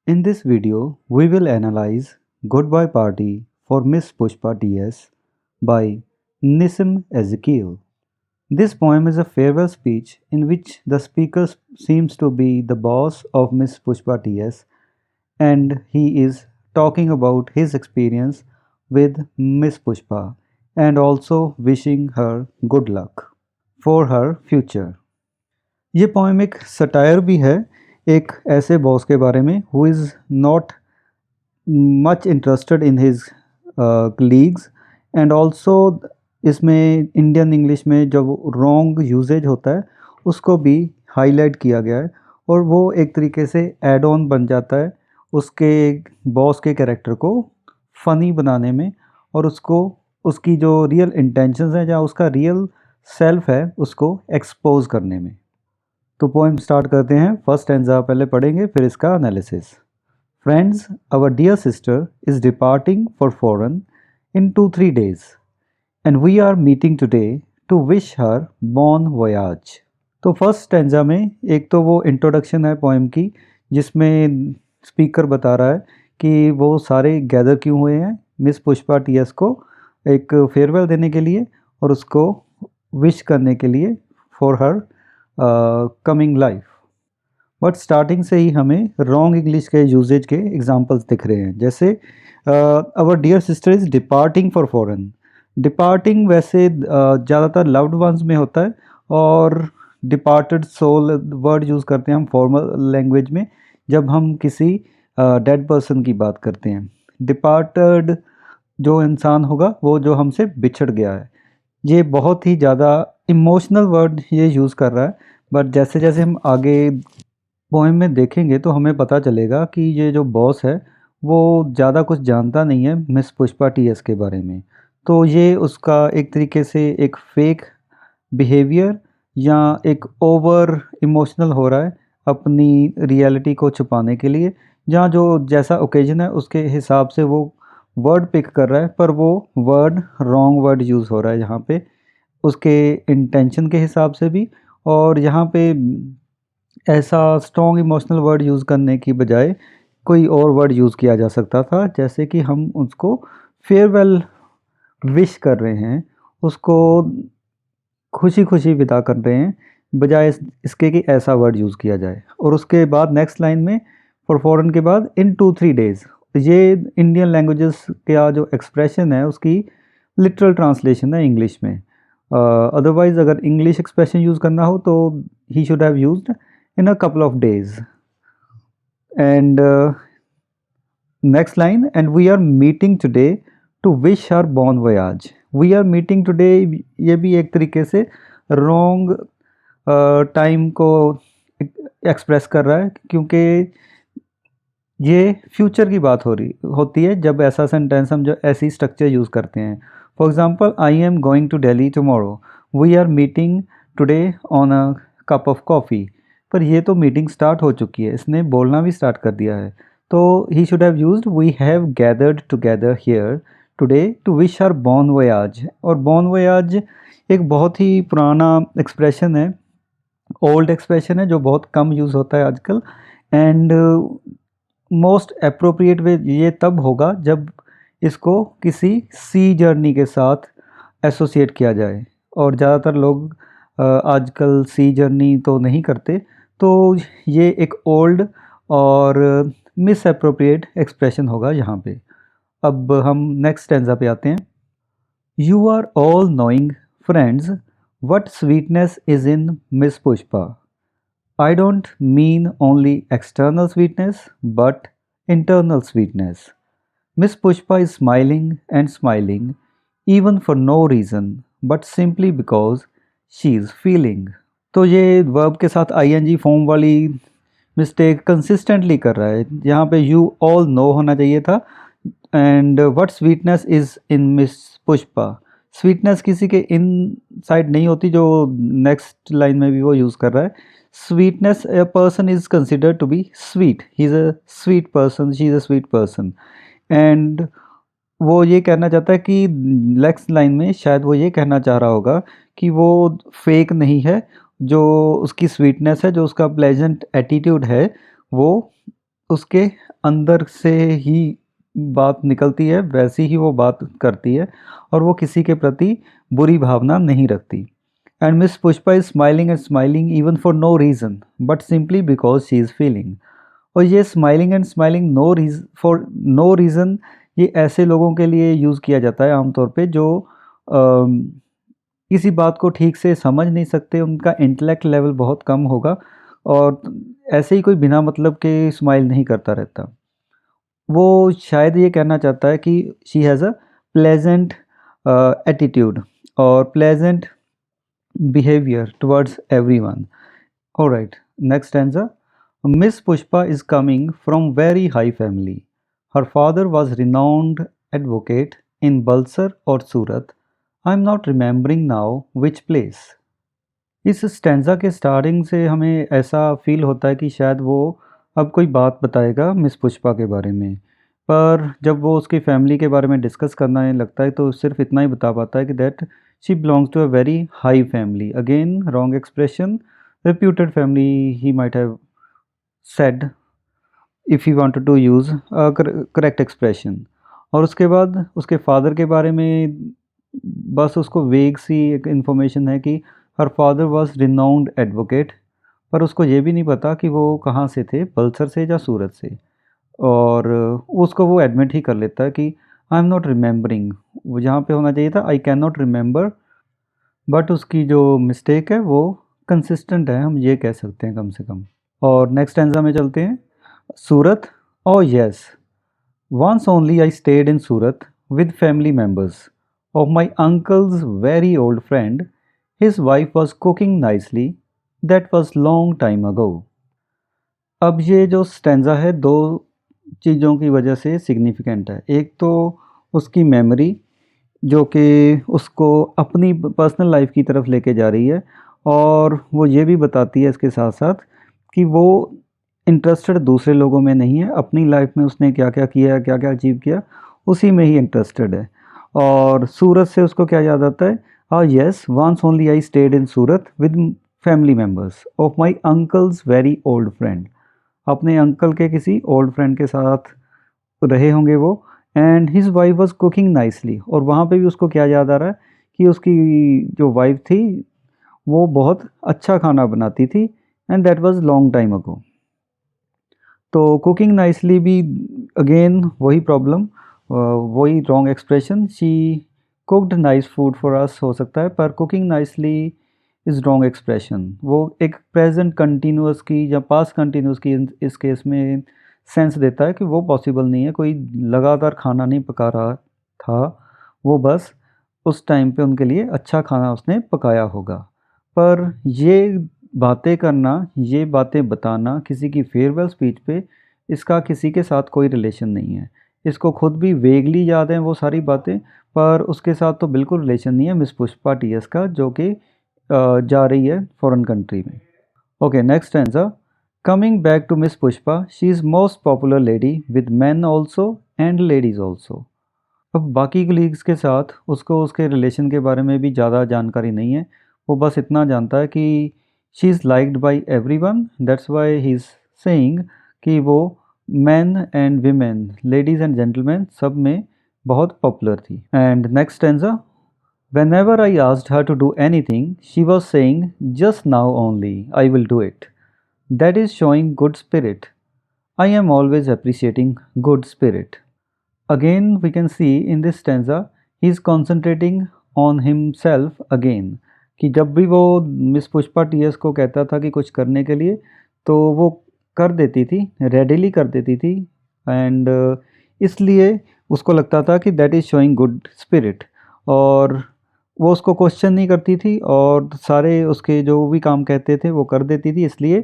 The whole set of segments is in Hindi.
In this video, we will analyze Goodbye Party for Miss Pushpa TS by Nissim Ezekiel. This poem is a farewell speech in which the speaker seems to be the boss of Miss Pushpa TS and he is talking about his experience with Miss Pushpa and also wishing her good luck for her future. ये पोएम एक सटायर भी है एक ऐसे बॉस के बारे में who is not much interested in his colleagues and also इसमें इंडियन इंग्लिश में जब रॉन्ग यूजेज होता है उसको भी हाईलाइट किया गया है और वो एक तरीके से एड ऑन बन जाता है उसके बॉस के कैरेक्टर को फ़नी बनाने में और उसको उसकी जो रियल इंटेंशंस हैं या उसका रियल सेल्फ है उसको एक्सपोज करने में। तो पोएम स्टार्ट करते हैं। फर्स्ट स्टैंजा पहले पढ़ेंगे फिर इसका analysis. Friends, our dear sister is departing for foreign in 2-3 days and we are meeting today to wish her bon voyage. तो फर्स्ट स्टैंजा में एक तो वो इंट्रोडक्शन है पोएम की जिसमें स्पीकर बता रहा है कि वो सारे गैदर क्यों हुए हैं मिस पुष्पा टीएस को एक फेयरवेल देने के लिए और उसको विश करने के लिए for her coming life. But starting से ही हमें रॉन्ग इंग्लिश के यूजेज के एग्जांपल्स दिख रहे हैं, जैसे our dear sister is departing for foreign. Departing वैसे ज़्यादातर लव्ड वंस में होता है और डिपार्टेड सोल वर्ड यूज़ करते हैं हम फॉर्मल लैंग्वेज में जब हम किसी डेड पर्सन की बात करते हैं। डिपार्टेड जो इंसान होगा वो जो हमसे बिछड़ गया है। ये बहुत ही ज़्यादा इमोशनल वर्ड ये यूज़ कर रहा है, बट जैसे जैसे हम आगे पोएम में देखेंगे तो हमें पता चलेगा कि ये जो बॉस है वो ज़्यादा कुछ जानता नहीं है मिस पुष्पा टीएस के बारे में। तो ये उसका एक तरीके से एक फेक बिहेवियर या एक ओवर इमोशनल हो रहा है अपनी रियलिटी को छुपाने के लिए, जहाँ जो जैसा ओकेजन है उसके हिसाब से वो वर्ड पिक कर रहा है पर वो वर्ड रॉन्ग वर्ड यूज़ हो रहा है यहाँ पे उसके इंटेंशन के हिसाब से भी। और यहाँ पे ऐसा स्ट्रॉन्ग इमोशनल वर्ड यूज़ करने की बजाय कोई और वर्ड यूज़ किया जा सकता था, जैसे कि हम उसको फेयरवेल विश कर रहे हैं, उसको खुशी खुशी विदा कर रहे हैं, बजाय इसके कि ऐसा वर्ड यूज़ किया जाए। और उसके बाद नेक्स्ट लाइन में फॉर फॉरेन के बाद इन 2-3 days, ये इंडियन लैंग्वेजेस का जो एक्सप्रेशन है उसकी लिटरल ट्रांसलेशन है इंग्लिश में। अदरवाइज़ अगर इंग्लिश एक्सप्रेशन यूज़ करना हो तो he should have used in a couple of days. And next line, and we are meeting today to wish her bon voyage. We are meeting today ये भी एक तरीके से wrong टाइम को एक्सप्रेस कर रहा है क्योंकि ये फ्यूचर की बात होती है जब ऐसा सेंटेंस हम जो ऐसी स्ट्रक्चर यूज़ करते हैं। For example, I am going to Delhi tomorrow, we are meeting today on a cup of coffee. पर ये तो मीटिंग स्टार्ट हो चुकी है, इसने बोलना भी स्टार्ट कर दिया है, तो he should have used we have gathered together here today to wish her bon voyage. और बॉन वोयाज एक बहुत ही पुराना एक्सप्रेशन है, ओल्ड एक्सप्रेशन है जो बहुत कम यूज़ होता है आजकल। एंड मोस्ट अप्रोप्रिएट वे ये तब होगा जब इसको किसी सी जर्नी के साथ एसोसिएट किया जाए, और ज़्यादातर लोग आजकल सी जर्नी तो नहीं करते, तो ये एक ओल्ड और मिस अप्रोप्रिएट एक्सप्रेशन होगा यहाँ पे। अब हम नेक्स्ट स्टैंजा पे आते हैं। You are all knowing friends what sweetness is in miss Pushpa. I don't mean only external sweetness but internal sweetness. Miss Pushpa is smiling and smiling even for no reason but simply because she is feeling. तो ये वर्ब के साथ ing फॉर्म वाली मिस्टेक कंसिस्टेंटली कर रहा है। यहाँ पे यू ऑल नो होना चाहिए था and what sweetness is in miss Pushpa. Sweetness किसी के इन साइड नहीं होती, जो नेक्स्ट लाइन में भी वो यूज़ कर रहा है। Sweetness, a person is considered to be sweet, he is a sweet person, she is a sweet person। And वो ये कहना चाहता है कि नेक्स्ट लाइन में शायद वो ये कहना चाह रहा होगा कि वो फेक नहीं है, जो उसकी स्वीटनेस है, जो उसका प्लेजेंट एटीट्यूड है, वो उसके अंदर से ही बात निकलती है वैसी ही वो बात करती है और वो किसी के प्रति बुरी भावना नहीं रखती। And miss Pushpa is smiling even for no reason but simply because she is feeling. और ये स्माइलिंग नो रीज फॉर नो रीज़न ये ऐसे लोगों के लिए यूज़ किया जाता है आमतौर पे जो किसी बात को ठीक से समझ नहीं सकते, उनका इंटेलेक्ट लेवल बहुत कम होगा और ऐसे ही कोई बिना मतलब के स्माइल नहीं करता रहता। वो शायद ये कहना चाहता है कि she has a pleasant attitude और pleasant behavior towards everyone. Alright, next stanza. Miss Pushpa is coming from very high family. Her father was renowned advocate in Balsar or Surat. I am not remembering now which place. इस स्टैंजा के स्टार्टिंग से हमें ऐसा फील होता है कि शायद वो अब कोई बात बताएगा मिस पुष्पा के बारे में, पर जब वो उसकी फैमिली के बारे में डिस्कस करने लगता है तो सिर्फ इतना ही बता पाता है कि that she belongs to a very high family. Again wrong expression, reputed family he might have said if he wanted to use a correct expression। और उसके बाद उसके फादर के बारे में बस उसको वेग सी एक इन्फॉर्मेशन है कि her father was renowned advocate, पर उसको ये भी नहीं पता कि वो कहाँ से थे, पल्सर से या सूरत से। और उसको वो एडमिट ही कर लेता है कि आई एम नॉट रिमेंबरिंग, वो जहाँ पे होना चाहिए था I can not remember, but उसकी जो मिस्टेक है वो कंसिस्टेंट है, हम ये कह सकते हैं कम से कम। और नेक्स्ट स्टैंजा में चलते हैं। सूरत, oh yes, once only I stayed in Surat with family members of my uncle's very old friend. His wife was cooking nicely. That was long time ago. अब ये जो स्टैंजा है दो चीज़ों की वजह से सिग्निफिकेंट है। एक तो उसकी मेमोरी जो कि उसको अपनी पर्सनल लाइफ की तरफ लेके जा रही है, और वो ये भी बताती है इसके साथ साथ कि वो इंटरेस्टेड दूसरे लोगों में नहीं है, अपनी लाइफ में उसने क्या क्या किया, क्या क्या अचीव किया, उसी में ही इंटरेस्टेड है। और सूरत से उसको क्या याद आता है, yes once only I stayed in Surat with family members of my uncles very old friend. अपने अंकल के किसी ओल्ड फ्रेंड के साथ रहे होंगे वो। And his wife was cooking nicely, और वहाँ पे भी उसको क्या याद आ रहा है कि उसकी जो वाइफ थी वो बहुत अच्छा खाना बनाती थी, and that was long time ago. तो कुकिंग नाइसली भी अगेन वही प्रॉब्लम, वही wrong expression. She cooked nice food for us हो सकता है, पर cooking nicely is wrong expression. वो एक प्रेजेंट कंटिन्यूअस की या पास्ट कंटिन्यूअस की इस केस में सेंस देता है कि वो पॉसिबल नहीं है, कोई लगातार खाना नहीं पका रहा था, वो बस उस टाइम पे उनके लिए अच्छा खाना उसने पकाया होगा। पर ये बातें करना, ये बातें बताना किसी की फेयरवेल स्पीच पे, इसका किसी के साथ कोई रिलेशन नहीं है। इसको खुद भी वेगली याद हैं वो सारी बातें, पर उसके साथ तो बिल्कुल रिलेशन नहीं है मिस पुष्पा टीएस का, जो कि जा रही है फॉरेन कंट्री में। Okay, next answer. Coming back to miss Pushpa, she is most popular lady with man also and ladies also. अब बाकी कलीग्स के साथ उसको उसके रिलेशन के बारे में भी ज़्यादा जानकारी नहीं है, वो बस इतना जानता है कि she is liked by every one, that's why he is saying कि वो man and women, ladies and gentleman सब में बहुत पॉपुलर थी। And next stanza. Whenever I asked her to do anything, she was saying, just now only, I will do it. That is showing good spirit. I am always appreciating good spirit. Again, we can see in this stanza, he is concentrating on himself again. कि जब भी वो मिस पुष्पा टीएस को कहता था कि कुछ करने के लिए, तो वो कर देती थी, रेडिली कर देती थी। एंड इसलिए उसको लगता था कि that is showing good spirit, और वो उसको क्वेश्चन नहीं करती थी और सारे उसके जो भी काम कहते थे वो कर देती थी, इसलिए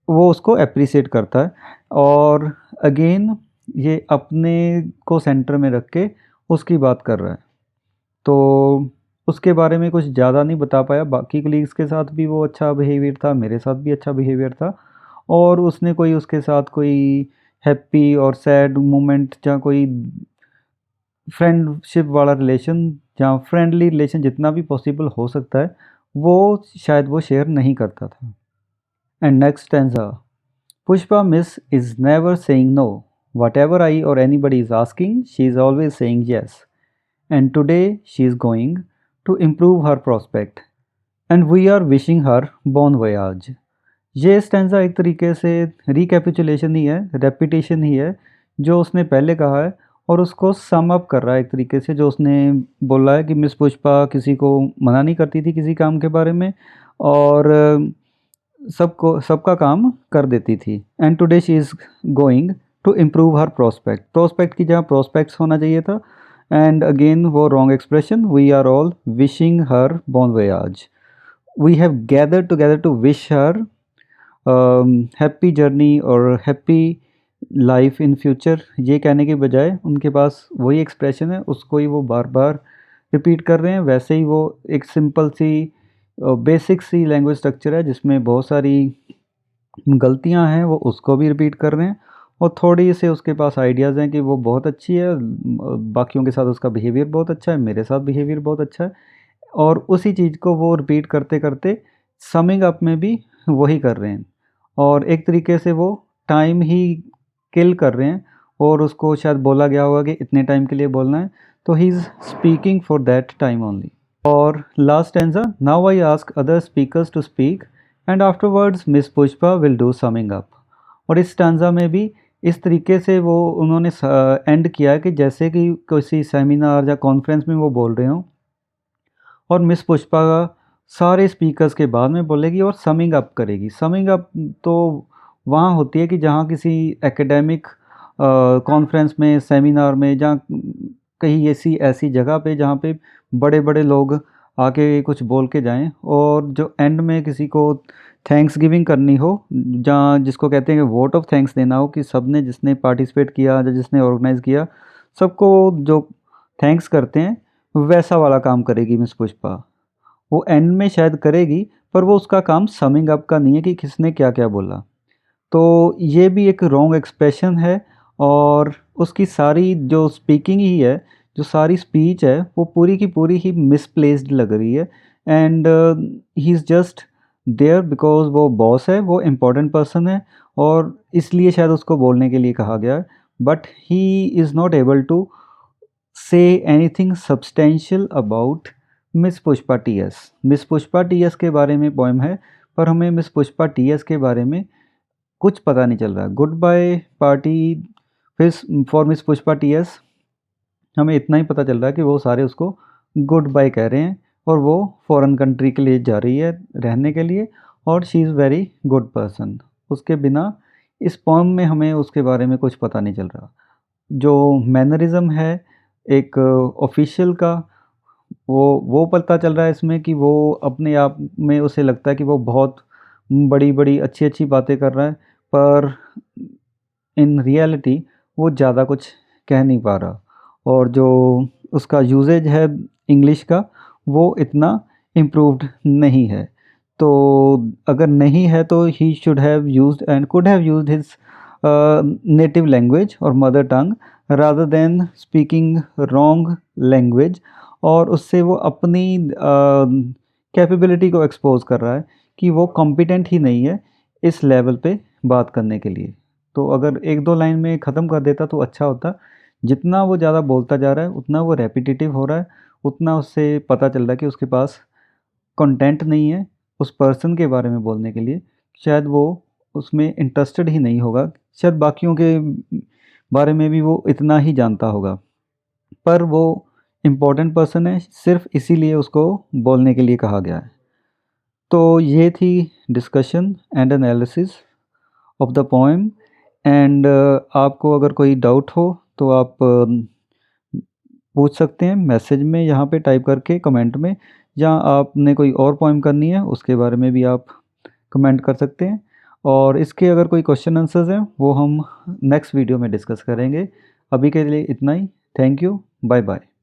वो उसको अप्रिशिएट करता है। और अगेन ये अपने को सेंटर में रख के उसकी बात कर रहा है, तो उसके बारे में कुछ ज़्यादा नहीं बता पाया। बाकी कलीग्स के साथ भी वो अच्छा बिहेवियर था, मेरे साथ भी अच्छा बिहेवियर था, और उसने कोई उसके साथ कोई हैप्पी और सैड मोमेंट या कोई फ्रेंडशिप वाला रिलेशन या फ्रेंडली रिलेशन जितना भी पॉसिबल हो सकता है वो शायद वो शेयर नहीं करता था। And next stanza. Pushpa Miss is never saying no. Whatever I or anybody is asking, she is always saying yes. And today she is going to improve her prospect. And we are wishing her bon voyage. ये स्टैंजा एक तरीके से रिकैपिचुलेशन ही है, रेपिटेशन ही है जो उसने पहले कहा है और उसको सम अप कर रहा है एक तरीके से। जो उसने बोला है कि मिस पुष्पा किसी को मना नहीं करती थी किसी काम के बारे में और सबको सबका काम कर देती थी। And today she is going to improve her prospect की जगह प्रोस्पेक्ट्स होना चाहिए था। एंड अगेन वो wrong expression, we are all wishing her bon voyage. We have gathered together to wish her happy journey और हैप्पी लाइफ इन फ्यूचर। ये कहने के बजाय उनके पास वही एक्सप्रेशन है, उसको ही वो बार बार रिपीट कर रहे हैं। वैसे ही वो एक सिंपल सी बेसिक सी लैंग्वेज स्ट्रक्चर है जिसमें बहुत सारी गलतियां हैं, वो उसको भी रिपीट कर रहे हैं और थोड़ी से उसके पास आइडियाज़ हैं कि वो बहुत अच्छी है, बाकियों के साथ उसका बिहेवियर बहुत अच्छा है, मेरे साथ बिहेवियर बहुत अच्छा है। और उसी चीज़ को वो रिपीट करते करते समिंग अप में भी वही कर रहे हैं और एक तरीके से वो टाइम ही किल कर रहे हैं और उसको शायद बोला गया होगा कि इतने टाइम के लिए बोलना है, तो he is speaking for that time only. और last stanza, now I ask other speakers to speak and afterwards miss Pushpa will do something up. और इस स्टैंजा में भी इस तरीके से वो उन्होंने एंड किया है कि जैसे कि किसी सेमिनार या कॉन्फ्रेंस में वो बोल रहे हों और मिस पुष्पा सारे स्पीकर्स के बाद में बोलेगी और समिंग अप करेगी। समिंग अप तो वहाँ होती है कि जहाँ किसी एकेडमिक कॉन्फ्रेंस में, सेमिनार में, जहाँ कहीं ऐसी जगह पे जहाँ पे बड़े बड़े लोग आके कुछ बोल के जाएं और जो एंड में किसी को थैंक्स गिविंग करनी हो, जहाँ जिसको कहते हैं कि वोट ऑफ थैंक्स देना हो कि सब ने जिसने पार्टिसिपेट किया या जिसने ऑर्गेनाइज़ किया सबको जो थैंक्स करते हैं, वैसा वाला काम करेगी मिस पुष्पा। वो एंड में शायद करेगी पर वो उसका काम समिंग अप का नहीं है कि किसने क्या क्या बोला। तो ये भी एक रॉन्ग एक्सप्रेशन है और उसकी सारी जो स्पीकिंग ही है, जो सारी स्पीच है, वो पूरी की पूरी ही मिसप्लेस्ड लग रही है। And he is just there because वो बॉस है, वो इम्पोर्टेंट पर्सन है और इसलिए शायद उसको बोलने के लिए कहा गया है। But he is not able to say anything substantial about miss Pushpa T S. Miss Pushpa T S के बारे में पोएम है पर हमें मिस पुष्पा टी एस के बारे में कुछ पता नहीं चल रहा। गुड बाय पार्टी फिर for miss Pushpa T S हमें इतना ही पता चल रहा है कि वो सारे उसको गुड बाय कह रहे हैं और वो फॉरेन कंट्री के लिए जा रही है रहने के लिए और she is very good person. उसके बिना इस पोएम में हमें उसके बारे में कुछ पता नहीं चल रहा। जो मैनरिज़्म है एक ऑफिशियल का, वो पता चल रहा है इसमें कि वो अपने आप में उसे लगता है कि वो बहुत बड़ी बड़ी अच्छी अच्छी बातें कर रहा है पर इन रियलिटी वो ज़्यादा कुछ कह नहीं पा रहा और जो उसका यूजेज है इंग्लिश का वो इतना इम्प्रूव्ड नहीं है। तो अगर नहीं है तो he should have used and could have used his native language और mother tongue rather than speaking wrong language. और उससे वो अपनी कैपेबिलिटी को एक्सपोज कर रहा है कि वो कॉम्पिटेंट ही नहीं है इस लेवल पे बात करने के लिए। तो अगर एक दो लाइन में ख़त्म कर देता तो अच्छा होता। जितना वो ज़्यादा बोलता जा रहा है उतना वो रेपिटेटिव हो रहा है, उतना उससे पता चल रहा है कि उसके पास कंटेंट नहीं है उस पर्सन के बारे में बोलने के लिए। शायद वो उसमें इंटरेस्टेड ही नहीं होगा, शायद बाकियों के बारे में भी वो इतना ही जानता होगा पर वो इम्पोर्टेंट पर्सन है, सिर्फ इसीलिए उसको बोलने के लिए कहा गया है। तो ये थी discussion and analysis of the poem. And आपको अगर कोई डाउट हो तो आप पूछ सकते हैं मैसेज में यहाँ पे टाइप करके कमेंट में, या आपने कोई और पोएम करनी है उसके बारे में भी आप कमेंट कर सकते हैं। और इसके अगर कोई क्वेश्चन आंसर्स हैं वो हम नेक्स्ट वीडियो में डिस्कस करेंगे। अभी के लिए इतना ही। Thank you, bye bye.